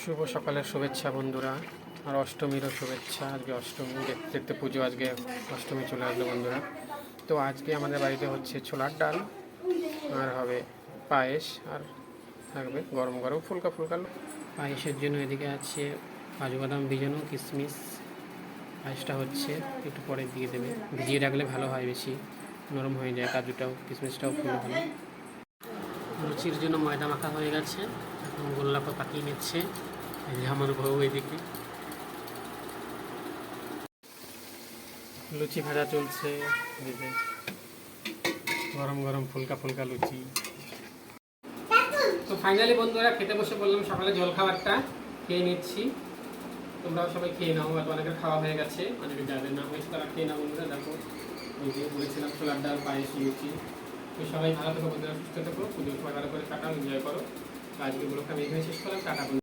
শুভ সকালের শুভেচ্ছা বন্ধুরা, আর অষ্টমীরও শুভেচ্ছা। আজকে অষ্টমী, দেখতে দেখতে পুজো, আজকে অষ্টমী চলে আসলো বন্ধুরা। তো আজকে আমাদের বাড়িতে হচ্ছে ছোলার ডাল, আর হবে পায়েস, আর থাকবে গরম গরম ফুলকা ফুলকা। পায়েসের জন্য এদিকে আছে কাজু বাদাম ভিজানো, কিশমিশ। পায়েসটা হচ্ছে একটু পরে দিয়ে দেবে, ভিজিয়ে রাখলে ভালো হয়, বেশি নরম হয়ে যায়, কাজুটাও কিশমিশটাও ফুলে ভালো। লুচির জন্য ময়দা মাখা হয়ে গেছে, এখন গোল্লাপা পাকিয়ে নিচ্ছে। এই যে আমার বউ এদিকে লুচি ভাজা চলছে, এদিকে গরম গরম ফুলকা ফুলকা লুচি। তো ফাইনালি বন্ধুরা খেতে বসে বললাম, সকালে জল খাবারটা খেয়ে নিচ্ছি। তোমরাও সবাই খেয়ে নাও, আর অনেকের খাওয়া হয়ে গেছে, অনেকে যাদের না হয়েছে তারা খেয়ে নাও বন্ধুরা। দেখো ওই যে বলেছিলাম ছোলার ডাল, পায়েস, লুচি। তো সবাই ভালো থেকো বন্ধুরা, সুস্থ থেকো, পুজো সবাই ভালো করে কাটাও, এনজয় করো। আজকে ব্লগটা আমি এখানে শেষ করলাম, টাটা।